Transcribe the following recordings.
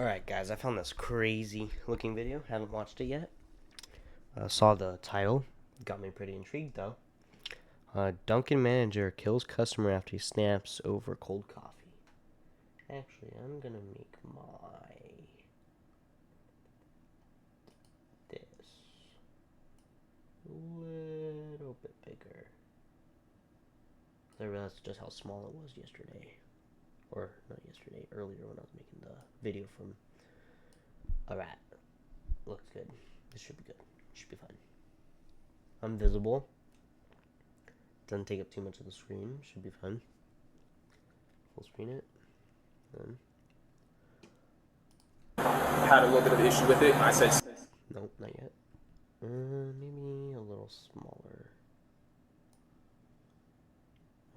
Alright guys, I found this crazy looking video. Haven't watched it yet. Saw the title. Got me pretty intrigued though. Dunkin manager kills customer after he snaps over cold coffee. Actually, I'm gonna make this a little bit bigger. I realized just how small it was yesterday. Or not yesterday, earlier when I was making the video from. Alright. Looks good. This should be good. Should be fine. I'm visible. Doesn't take up too much of the screen. Should be fun. Full screen it. Had a little bit of an issue with it, and I said nope, not yet. Maybe a little smaller.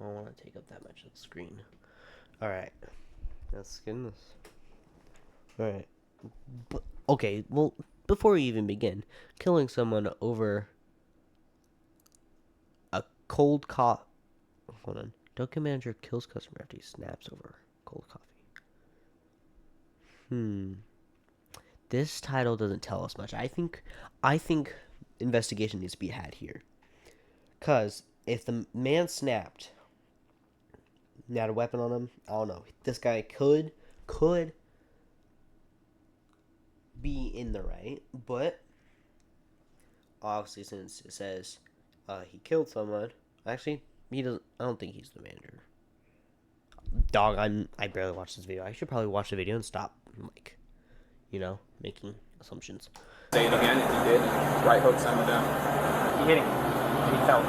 I don't want to take up that much of the screen. Alright. Let's get in this. Alright. Okay, well, before we even begin, killing someone over a cold coffee. Hold on. Dunkin manager kills customer after he snaps over cold coffee. This title doesn't tell us much. I think investigation needs to be had here. Cause if the man snapped, he had a weapon on him, I don't know. This guy could be in the right, but obviously since it says he killed someone, actually he doesn't. I don't think he's the manager. Dog, I barely watched this video. I should probably watch the video and stop, like, making assumptions. say it again if he did. Right hook sent him down. He hit him. And he fell.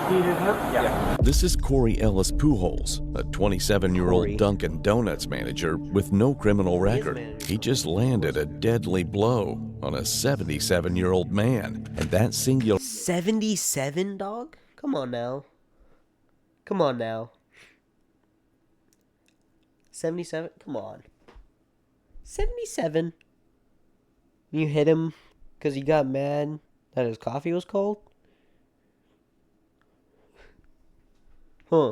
He hit him? Yeah. This is Corey Ellis Pujols, a 27-year-old Corey. Dunkin' Donuts manager with no criminal record. He just landed a deadly blow on a 77-year-old man, and that singular 77, dog? Come on now. Come on now. 77? Come on. 77? You hit him because he got mad that his coffee was cold? Huh.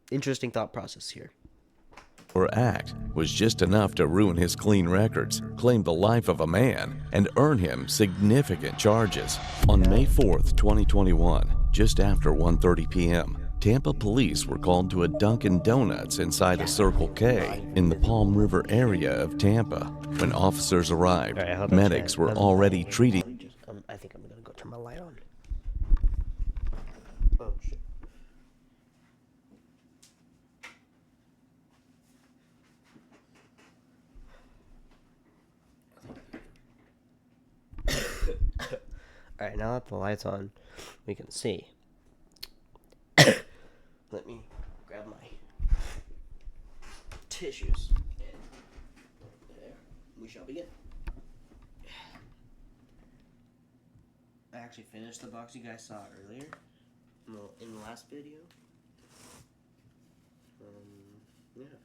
Interesting thought process here. act was just enough to ruin his clean records, claim the life of a man, and earn him significant charges. On May 4th, 2021, just after 1:30 p.m., Tampa police were called to a Dunkin' Donuts inside a Circle K in the Palm River area of Tampa. When officers arrived, medics were already treating. I think I'm gonna go turn my light on. Oh shit. Alright, now that the light's on, we can see. Let me grab my tissues. And there, we shall begin. I actually finished the box you guys saw earlier in the last video. Yeah.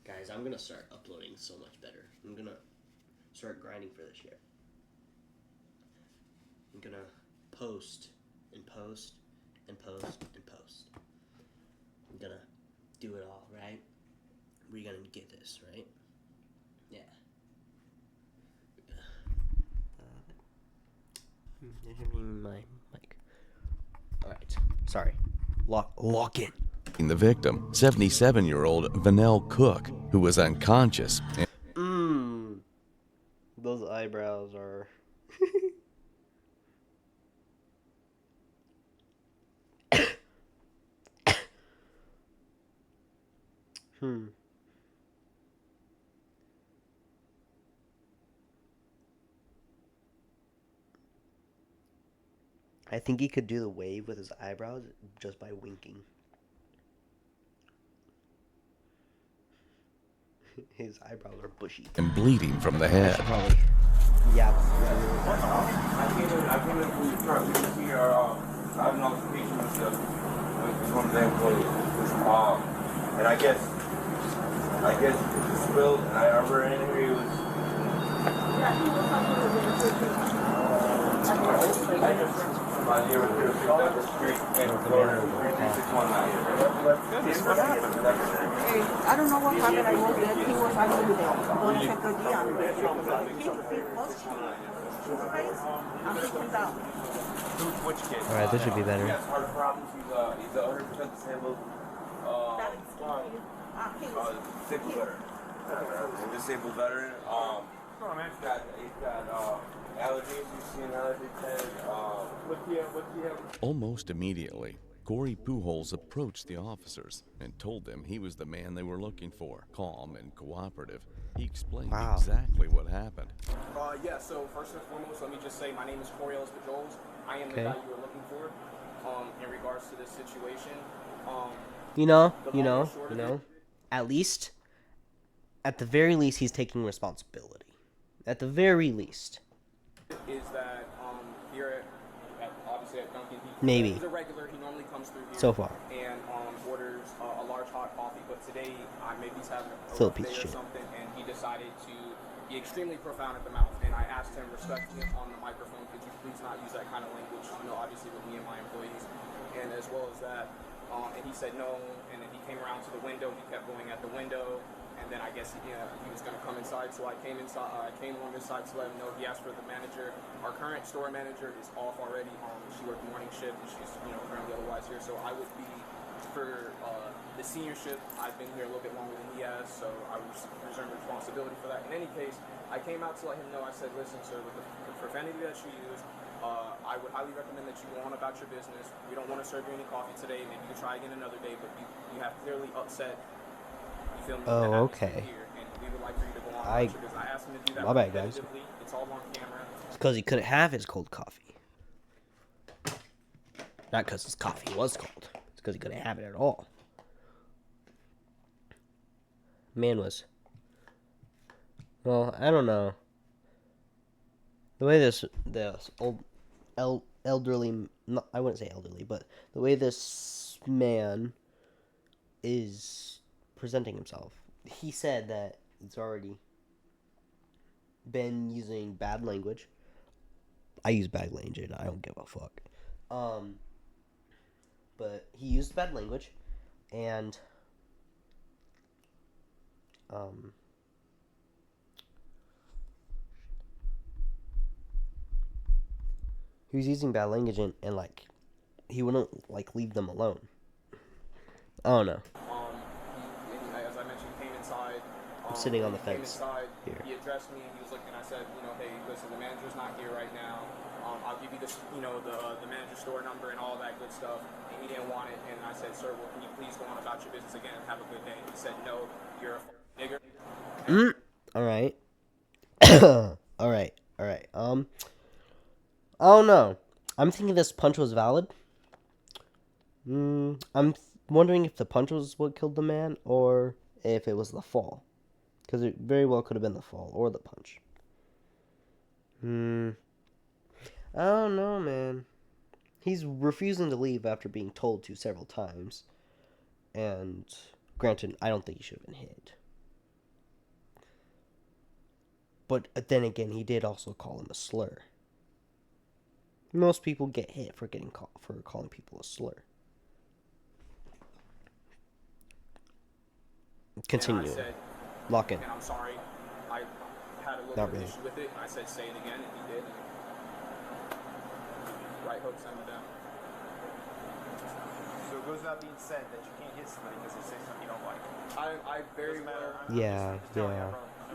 Guys, I'm gonna start uploading so much better. I'm gonna start grinding for this year. I'm gonna post and post and post and post. I'm gonna do it all, right? We're gonna get this, right? Yeah. My mic. Alright. Sorry. Lock in. The victim, 77-year-old Vanell Cook, who was unconscious. Those eyebrows are... I think he could do the wave with his eyebrows just by winking. His eyebrows are bushy. And bleeding from the head. Probably. Yeah. I came in from the truck. We just here, I have an altercation with one of the employees. And I guess it spilled, and I remember in here he was... Yeah, he was talking to the About here with 36 Street and Florida 33619. Hey, I don't know what happened. I was there. He was actually there. Don't check the G on me. I'm sitting down. Which kid? Alright, this should be better. He has heart problems. He's 100% disabled. Disabled veteran. Disabled veteran. He's got allergies. He's seen allergy test. What do you have? Almost immediately, Corey Pujols approached the officers and told them he was the man they were looking for. Calm and cooperative, he explained exactly what happened. Yeah, so first and foremost, let me just say my name is Corey Pujols. I am the guy you were looking for in regards to this situation. You know, at the very least, he's taking responsibility. At the very least. Is that here obviously at Dunkin, he's a regular. He normally comes through here so far and orders a large hot coffee. But today, maybe he's having a Philippines day or shit. something, and he decided to be extremely profound at the mouth. And I asked him respectfully on the microphone, could you please not use that kind of language? Obviously with me and my employees, and as well as that. And he said no, and then he came around to the window. He kept going at the window. And then I guess he was going to come inside, so I came inside. I came on this side to let him know. He asked for the manager. Our current store manager is off already. She worked morning shift, and she's currently otherwise here. So I would be for the senior shift. I've been here a little bit longer than he has, so I was reserving responsibility for that. In any case, I came out to let him know. I said, listen, sir, with the profanity that you use, I would highly recommend that you go on about your business. We don't want to serve you any coffee today. Maybe you can try again another day, but you have clearly upset. Oh, okay. I my bad, guys. It's all on camera. It's because he couldn't have his cold coffee. Not because his coffee was cold. It's because he couldn't have it at all. Man was... Well, I don't know. The way this elderly... No, I wouldn't say elderly, but the way this man is presenting himself. He said that it's already been using bad language. I use bad language. I don't give a fuck. But he used bad language, and he was using bad language, and like he wouldn't like leave them alone. I don't know. As I mentioned, he came inside. I'm sitting on the fence here. He addressed me. He was looking. I said, hey, listen, the manager's not here right now. I'll give you this, the manager's store number and all that good stuff. And he didn't want it. And I said, sir, well, can you please go on about your business again and have a good day? He said, no, you're a nigger. All right. All right. I don't know. I'm thinking this punch was valid. I'm wondering if the punch was what killed the man or if it was the fall. Because it very well could have been the fall or the punch. I don't know, man. He's refusing to leave after being told to several times. And granted, I don't think he should have been hit. But then again, he did also call him a slur. Most people get hit for calling people a slur. Continue. Lock in. And I'm sorry. I had a little bit of issue with it. I said, say it again, and he did. Right hook, send it down. So it goes without being said that you can't hit somebody because they say something you don't like. I very well. Yeah.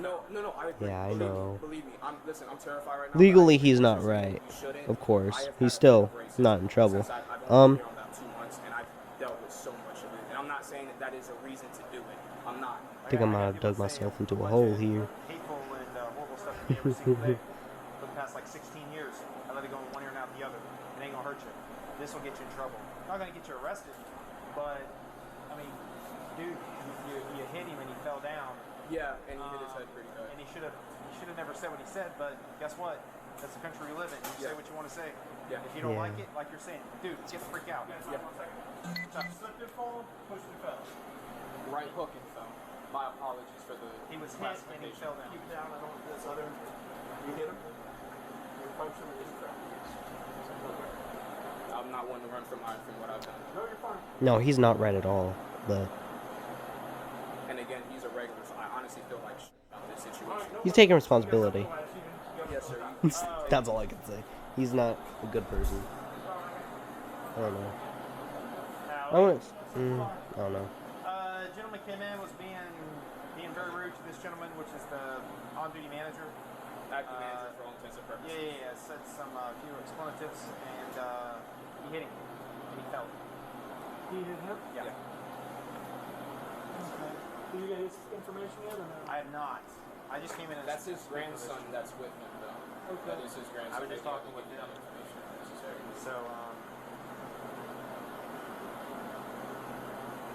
No, I agree. Yeah, I know. Believe me, I'm terrified right now. Legally, he's not right. Of course. He's still not in trouble. I've only been here about 2 months, and I've dealt with so much of it. And I'm not saying that is a reason to do it. I'm not. I think I might have dug myself into a hole here. Hateful and horrible stuff to me every single day for the past 16 years. I let it go in one ear and out the other. It ain't gonna hurt you. This will get you in trouble. Not gonna get you arrested, but I mean, dude, you hit him and he fell down. Yeah, and he hit his head pretty good. And he should have never said what he said. But guess what? That's the country we live in. You say what you want to say. Yeah. If you don't like it, like you're saying, dude, get the freak out. Yeah. Slipped and fall, pushed and fell. Right hook and fell. My apologies for the. He was hit and he fell down. Keep down. I don't this other. You hit him. You punched him and he fell. I'm not one to run from what I've done. No, you're fine. No, he's not right at all. But And again, he's a regular, so I honestly feel like about this situation. he's taking responsibility. Yes, sir. That's all I can say. He's not a good person. I don't know. I don't know. Gentleman came in, was being very rude to this gentleman, which is the on-duty manager. Acting manager for all intents and purposes. Yeah. Said some few expletives, and he hit him, and he fell. He hit him? Yeah. Okay. Did you get his information yet or no? I have not. I just came in. That's his grandson that's with him, though. Okay. That is his grandson. I was just talking with him. Information necessary. So,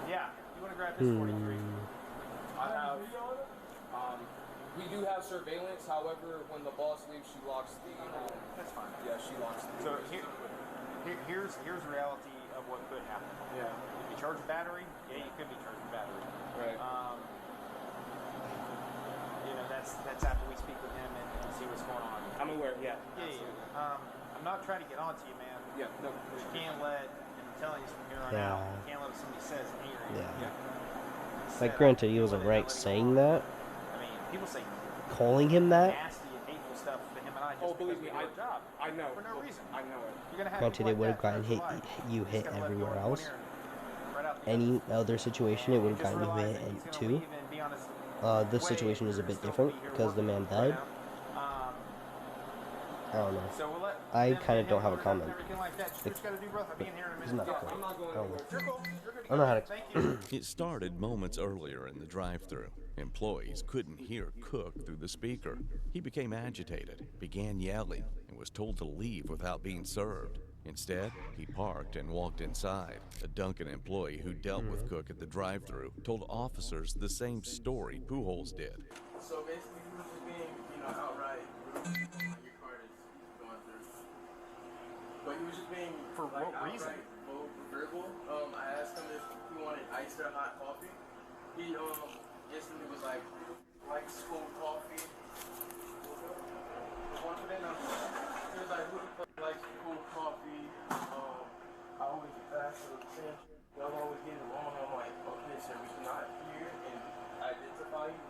yeah. You want to grab his 43? I have. We do have surveillance. However, when the boss leaves, she locks the. That's fine. Yeah, she locks the. So here's the reality of what could happen. Yeah. If you charge a battery, yeah, you could be charging battery. Right. That's after we speak with him and see what's going on. I'm aware. Yeah. Yeah. I'm not trying to get on to you, man. Yeah. No. But you can't let. I'm telling you from here on Yeah. out. You can't let what somebody says anger you. Yeah. Yeah. Like, granted, he wasn't right saying that. I mean, people say Calling him that. nasty and hateful stuff to him and I. Just Oh, believe me, because we do our job. I know. For no reason. I know it. You're gonna have Granted, people it would like have that gotten throughout your life. you You hit just gotta let everywhere go of one else. ear and right out the Any other. other situation, it would have Just gotten you realize hit that and he's gonna too. leave and be on his This way. situation is a You're bit still different be here because the man working right died. now. I don't know. So we'll let I them kinda hang don't out have a and comment. everything like that. Just what you gotta do, bro. I'll be in here in a He's minute. not Yeah, cool. I'm not going I don't know. anywhere. You're cool. You're good to I don't know how to. Thank you. It started moments earlier in the drive-thru. Employees couldn't hear Cook through the speaker. He became agitated, began yelling, and was told to leave without being served. Instead, he parked and walked inside. A Dunkin employee who dealt with Cook at the drive-thru told officers the same story Pujols did. So basically, he was just being, outright rude when your card is going through. But he was just being For like, what reason? outright verbal. I asked him if he wanted iced or hot coffee. He instantly was like cold coffee. He was like, who the fuck likes cold coffee? I always ask for the same. Y'all always get it wrong. I'm like, okay, sir, we cannot hear and identify you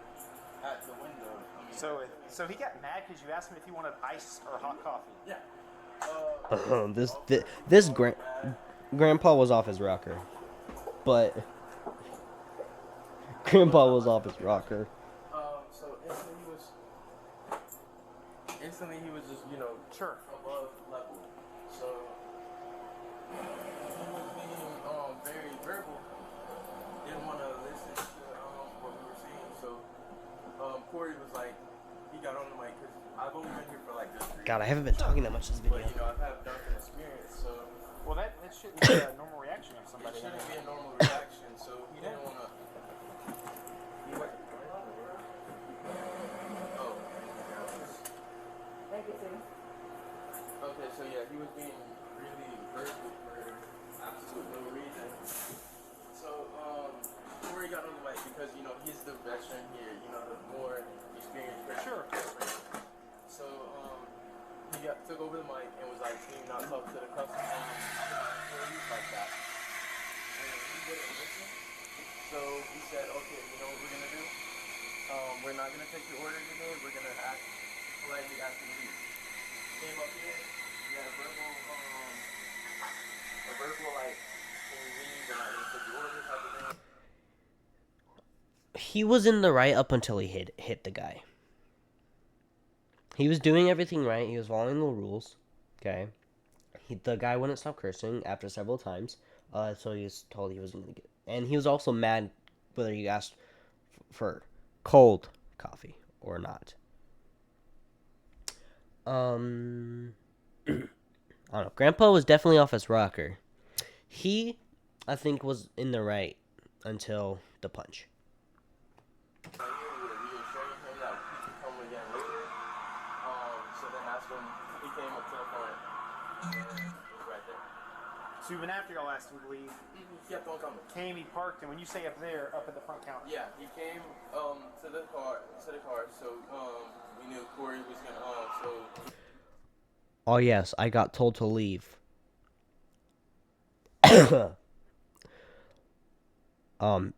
at the window. I mean, So he got mad because you asked him if he wanted ice or hot coffee. yeah. This grandpa was off his rocker, but grandpa was off his rocker. So instantly he was just, Sure. above level. So he was being very verbal. Didn't want to listen to what we were saying. So Corey was like, he got on the mic because I've only been here for like this 3 God, I haven't been talking that much this video. But I've had Dunkin experience, so Well, that shouldn't be a normal reaction of it somebody. shouldn't be a normal reaction. So he didn't want to. Oh. Thank you, sir. Okay, so yeah, he was being really verbal for absolute no reason. So Corey got on the mic because he's the veteran here, the more experienced person. Sure. So he took over the mic and was like, "Can you not talk to the customer like that?" And he wouldn't listen. So we said, "Okay, you know what we're gonna do? We're not gonna take your order today. We're gonna act politely after you leave." Came up here. We had a verbal like, "Can you leave? We're not gonna take your order," type of thing. He was in the right up until he hit the guy. He was doing everything right. He was following the rules. Okay. The guy wouldn't stop cursing after several times. So he was told he wasn't going to get. And he was also mad whether you asked for cold coffee or not. I don't know. Grandpa was definitely off his rocker. He, I think, was in the right until the punch. We were reassuring him that he could come again later. So then that's when he came up to the front and was right there. So even after y'all asked him to leave, He kept on coming. came, he parked, and when you say up there, up at the front counter. Yeah, he came to the car. So we knew Corey was gonna. So Oh yes, I got told to leave.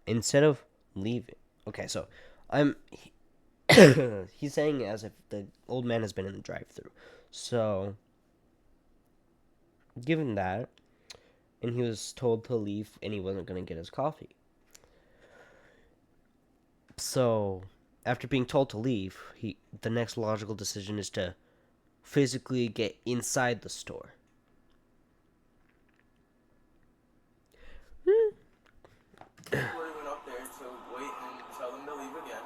instead of leaving. Okay, so I'm. He's saying as if the old man has been in the drive-through. So, given that, and he was told to leave, and he wasn't gonna get his coffee. So, after being told to leave, the next logical decision is to physically get inside the store. Corey went up there to wait and tell him to leave again.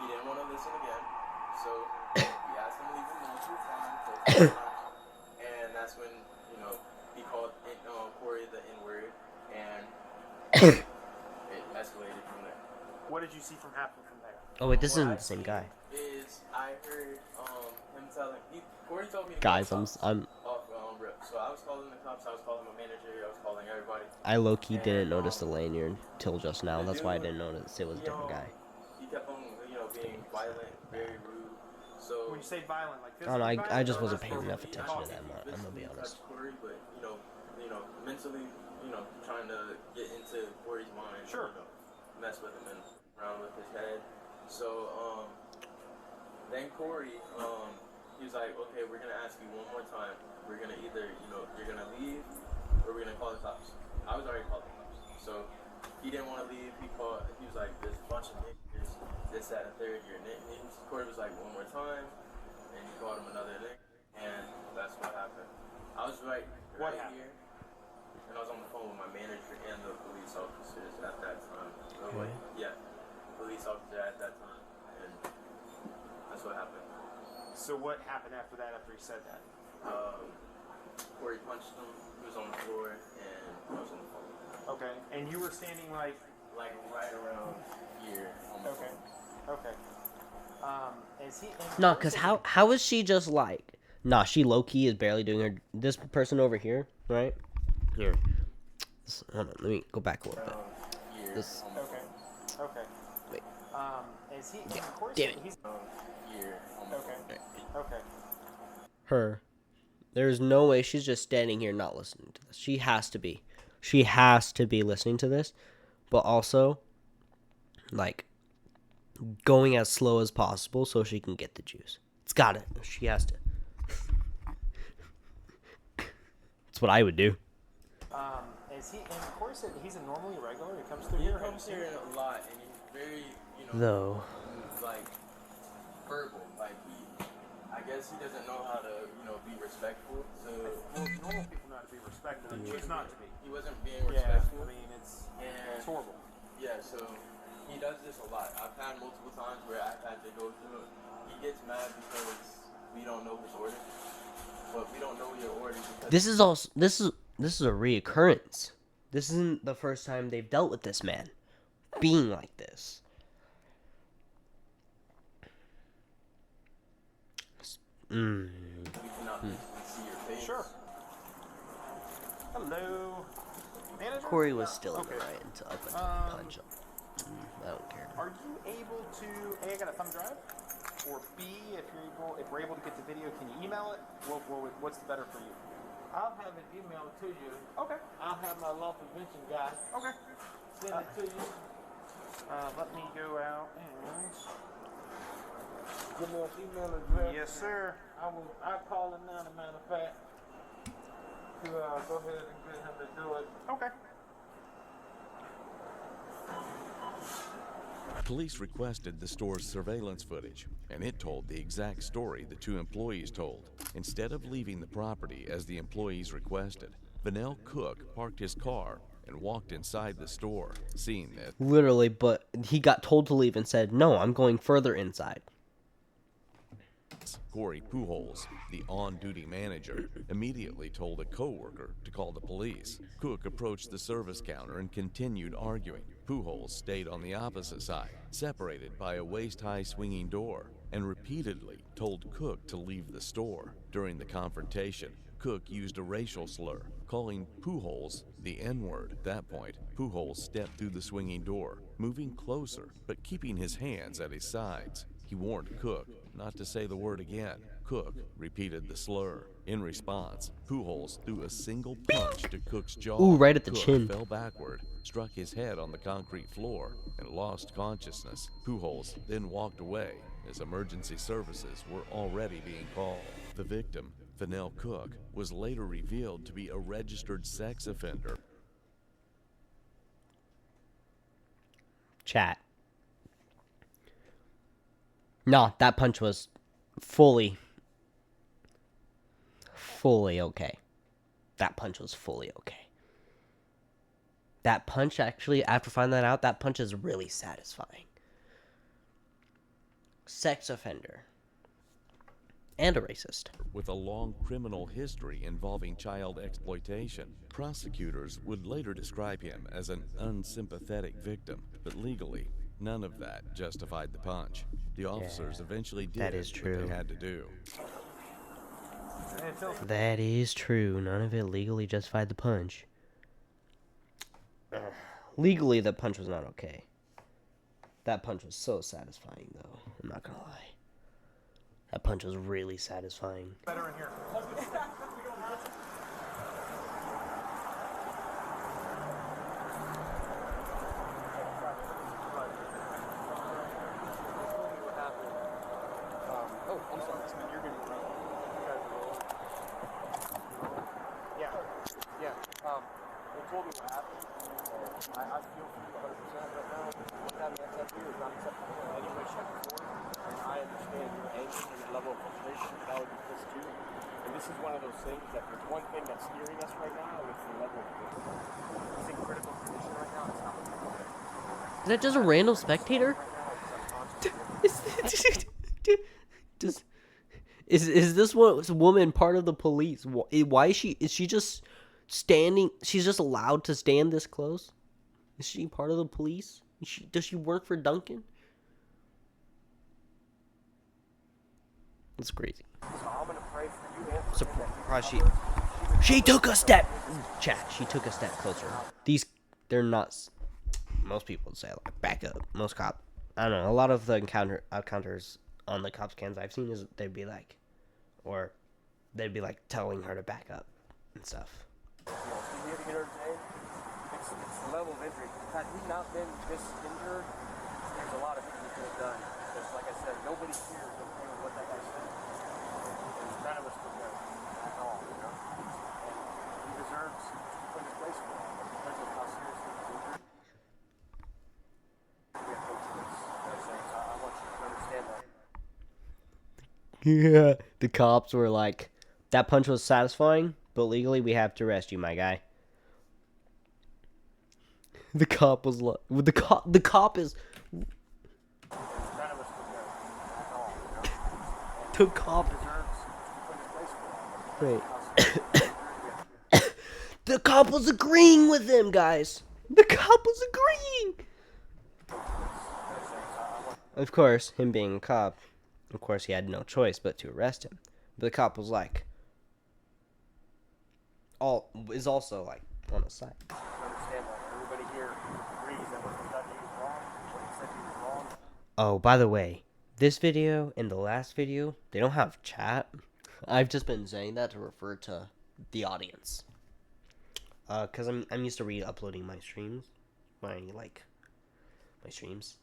He didn't want to listen again, so he asked him to leave him multiple times, and that's when he called Corey the N-word, and it escalated from there. What did you see happen from there? Oh wait, this What isn't I the same seen guy. Is I heard him telling Corey told me to Guys, call I'm off rip. So I was calling the cops, I was calling my manager, I was calling everybody. I low-key didn't notice the lanyard until just now. That's why I didn't notice it was a different guy. He kept on being violent, very rude. So When you say violent, like I don't physically know, violent? I just wasn't not paying enough physically, attention to I that. don't think I'm gonna be he honest. touched Corey, but mentally, trying to get into Corey's mind, Sure. Mess with him and around with his head. So then Corey, he was like, okay, we're gonna ask you one more time. We're gonna either, you're gonna leave or we're gonna call the cops. I was already calling the cops. So he didn't want to leave. He was like, there's a bunch of niggas, this, that, and third, you're niggas. Corey was like, one more time, and he called him another nigga, and that's what happened. I was right here, and I was on the phone with my manager and the police officers at that time. Police officer at that time, and that's what happened. So what happened after that, after he said that? Corey punched him, he was on the floor, and I was on the phone. Okay. And you were standing like right around here on the phone. Okay. Is he in No, cause how is she just like? Nah, she low key is barely doing her. This person over here, right? Here. Hold on, let me go back a little bit. Here This. on the phone. Okay. Wait. Is he in course? Damn it. He's Here on the phone. okay. Her. There's no way she's just standing here not listening to this. She has to be. She has to be listening to this, but also, like, going as slow as possible so she can get the juice. It's gotta. She has to. That's what I would do. Is he in course? He's a normally regular. He comes through He here. comes here a lot, and he's very, Though. like verbal. Like I guess he doesn't know how to, be respectful. So Normal people know how to be respectful. He choose not to be. he wasn't being Yeah. respectful. I mean, it's And horrible. yeah, so he does this a lot. I've had multiple times where I've had to go through it. He gets mad because we don't know his order, but we don't know your order because This is also this is a reoccurrence. This isn't the first time they've dealt with this man being like this. we cannot see your face. Sure. Hello. Manager? Corey was still in the Okay. right until up until punch him. I don't care. Are you able to A, I got a thumb drive, or B, if we're able to get the video, can you email it? What's better for you? I'll have it emailed to you. Okay. I'll have my law prevention guy Okay. send it to you. Let me go out and Give me an email address. yes, sir. I'll call him now, as a matter of fact, to go ahead and get him to do it. Okay. Police requested the store's surveillance footage, and it told the exact story the two employees told. Instead of leaving the property as the employees requested, Vanell Cook parked his car and walked inside the store. Seeing this, Literally, but he got told to leave and said, "No, I'm going further inside." Corey Pujols, the on-duty manager, immediately told a coworker to call the police. Cook approached the service counter and continued arguing. Pujols stayed on the opposite side, separated by a waist-high swinging door, and repeatedly told Cook to leave the store. During the confrontation, Cook used a racial slur, calling Pujols the N-word. At that point, Pujols stepped through the swinging door, moving closer but keeping his hands at his sides. He warned Cook not to say the word again. Cook repeated the slur. In response, Pujols threw a single punch to Cook's jaw. Ooh, right at the Cook chin. fell backward, struck his head on the concrete floor, and lost consciousness. Pujols then walked away as emergency services were already being called. The victim, Fennell Cook, was later revealed to be a registered sex offender. Chat. No, that punch was fully okay. That punch was fully okay. That punch, actually, after finding that out, that punch is really satisfying. Sex offender. And a racist. With a long criminal history involving child exploitation, prosecutors would later describe him as an unsympathetic victim, but legally, none of that justified the punch. The officers eventually did that is true. what they had to do. That is true. None of it legally justified the punch. Legally, the punch was not okay. That punch was so satisfying, though. I'm not gonna lie. That punch was really satisfying. Better in here. Oh, I'm sorry. You're good. Yeah. They told me what happened. I feel for you 100% right now. What's happening at you is not acceptable in any way, shape, or form. And I understand your anger and your level of frustration, but I would be pissed too. And this is one of those things that there's one thing that's steering us right now, and it's the level of this. He's in critical condition right now. It's not looking good. Is that just a random spectator? Is this woman part of the police? Why is she just standing? She's just allowed to stand this close? Is she part of the police? Does she work for Dunkin? That's crazy. So I'm gonna pray for you and Surprise, she took a step. Chat, she took a step closer. They're not. Most people would say like back up. Most cop, I don't know. A lot of the encounters on the cops cans I've seen is they'd be like telling her to back up and stuff. You hit her today. It's the level of injury. Had he not been this injured, there's a lot of things he could have done. Because, like I said, nobody here is okay with what that guy said. And none of us could know at all, you know. And he deserves to put in his place for that. But because of how seriously he's injured, we have no choice. You know what I'm saying? So I want you to understand that. Yeah, the cops were like, that punch was satisfying, but legally we have to arrest you, my guy. The cop was like, the cop is. None of us could know at all, you know. The cop. Deserves to put in his place for that. Wait. The cop was agreeing with him, guys. The cop was agreeing. Of course, him being a cop, of course he had no choice but to arrest him. But the cop was like, also like on his side. Understand that everybody here agrees that what he done he was wrong, what he said he was wrong. Oh, by the way, this video and the last video, they don't have chat. I've just been saying that to refer to the audience. Cause I'm used to re-uploading my streams, my streams.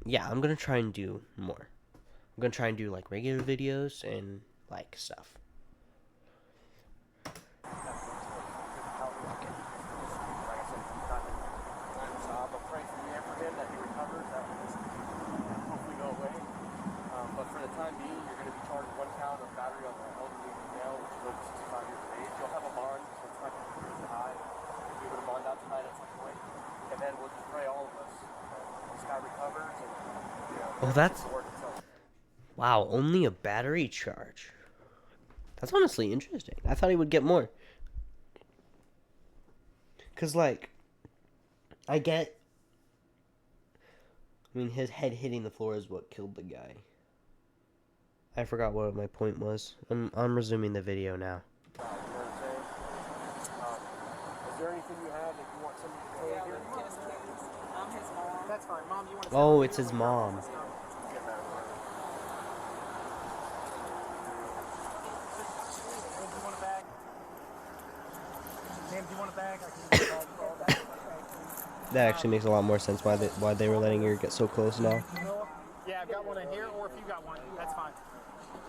Yeah, I'm gonna try and do more. I'm gonna try and do like regular videos and like stuff. But for the time being, you're going to be charged 1 pound of battery on the elderly male, which is over 65 years of age. You'll have a bond, so it's not going to be as high. You'll be able to bond out tonight at some point. And then we'll just pray all of us. This guy recovers and, you know, Oh, that's... the work itself. Wow, only a battery charge. That's honestly interesting. I thought he would get more. Because, like, I mean, his head hitting the floor is what killed the guy. I forgot what my point was. I'm resuming the video now. You know what I'm saying? Is there anything you have that you want somebody to say here? I'm his mom. That's fine. Mom, you want to Oh, it's his mom. Ma'am, do you want a bag? I can use all that. That actually makes a lot more sense why they were letting her get so close now. Yeah, I've got one in here, or if you got one, that's fine.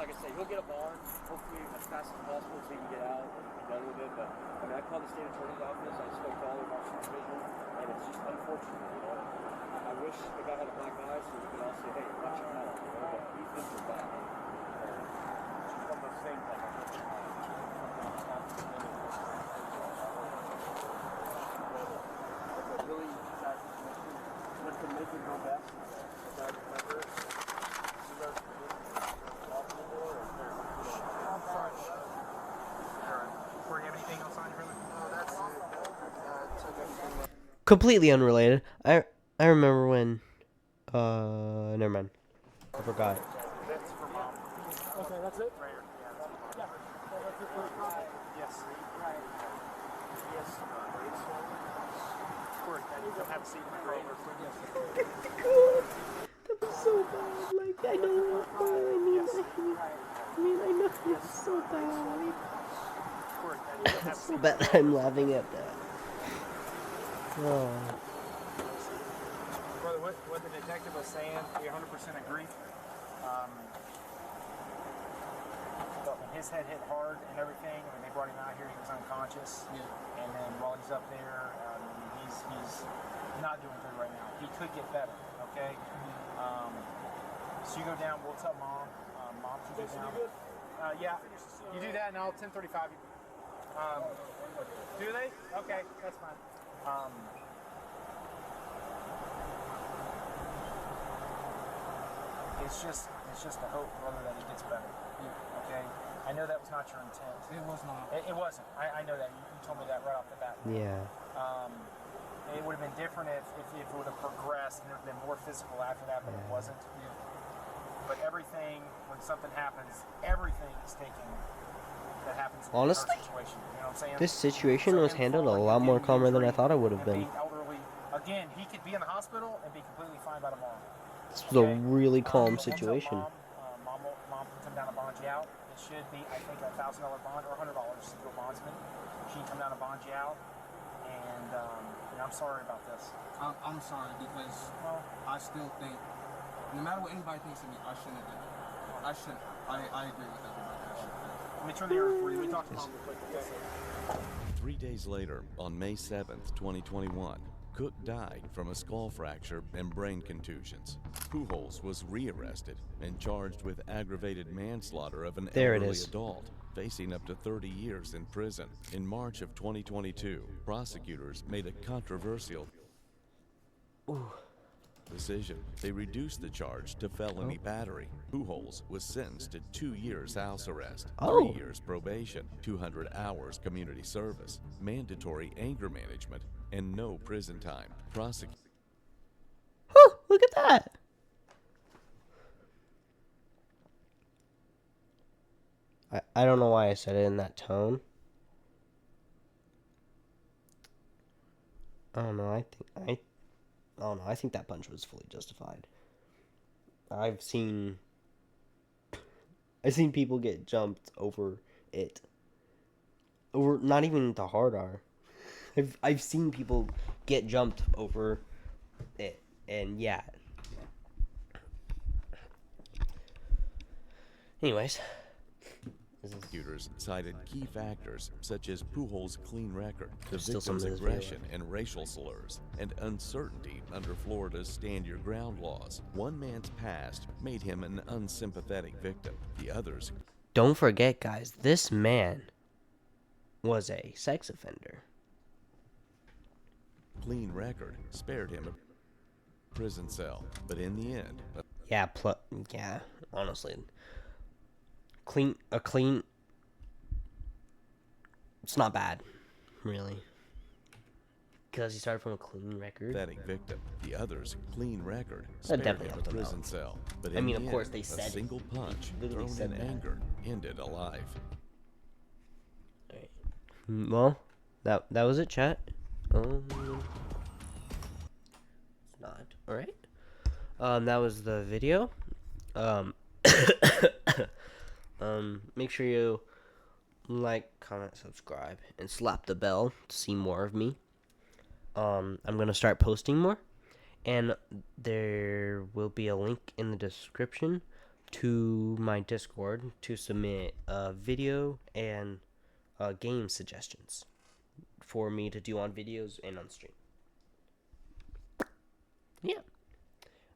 Like I say, he'll get a bond, hopefully as fast as possible so he can get out and be done with it. But I mean, I called the state attorney's office, I spoke to all of our supervision, and it's just unfortunate, you know. I wish the guy had a black eye so we could all say, hey, watch him out, you know, but he's been through that. It's just one of those things like it's a really sad situation. What can make it go best is that remember, Completely unrelated. I remember when never mind. I forgot. That's for mom. Okay, that's it? Right here. Yeah. So that's it for Yes. Yes. Of course, come have a seat in my car. That was so bad. Like I know. I know it's so bad. Of course, come have a seat. But I'm laughing at that. Oh. Brother, what the detective was saying, we 100% agree. But when his head hit hard and everything, when they brought him out here, he was unconscious. Yeah. And then while he's up there, he's not doing good right now. He could get better, okay? So you go down, we'll tell mom. Mom should go down. Yeah, you do that and I'll 1035 you. Do they? Okay, that's fine. It's just a hope, brother, that he gets better. Yeah. Okay? I know that was not your intent. It was not. It wasn't. I know that. You told me that right off the bat. Yeah. It would have been different if it would have progressed and it would have been more physical after that, but it wasn't. Yeah. But everything, when something happens, everything is taken that happens in honestly, our situation. You know what I'm saying? This situation was handled a lot more calmer than I thought it would have been. Elderly, again, he could be in the hospital and be completely fine by tomorrow. This was a really calm situation. Mom can come down and bond you out. It should be, I think, $1,000 bond or $100 to a bondsman. She can come down and bond you out. And I'm sorry about this. I'm sorry because I still think, no matter what anybody thinks of me, I shouldn't have done it. I shouldn't. I agree with everybody. I shouldn't have. Let me turn the air for you. Let me talk to mom real quick. Okay. 3 days later, on May 7th, 2021, Cook died from a skull fracture and brain contusions. Pujols was rearrested and charged with aggravated manslaughter of an elderly adult, facing up to 30 years in prison. In March of 2022, prosecutors made a controversial decision. They reduced the charge to felony battery. Pujols was sentenced to 2 years house arrest, 3 years probation, 200 hours community service, mandatory anger management, and no prison time. Look at that. I don't know why I said it in that tone. I don't know. I don't know. I think that punch was fully justified. I've seen people get jumped over it. Over not even the hard R. I've seen people get jumped over it, and yeah. Anyways, prosecutors cited key factors such as Pujols' clean record, the still some victim's of this aggression and racial slurs, and uncertainty under Florida's stand your ground laws. One man's past made him an unsympathetic victim. The others. Don't forget, guys, this man was a sex offender. Clean record spared him a prison cell, but in the end, yeah, honestly, clean. It's not bad, really, because he started from a clean record. Pathetic victim. The others' clean record That spared definitely him a helped him prison out. cell, but I in mean, the of course, end, they a said it. single punch Literally thrown said in that. anger ended a life. Well, that was it, chat. It's not. All right. That was the video. Make sure you like, comment, subscribe, and slap the bell to see more of me. I'm going to start posting more. And there will be a link in the description to my Discord to submit video and game suggestions for me to do on videos and on stream. Yeah.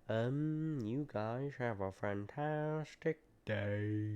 You guys have a fantastic day.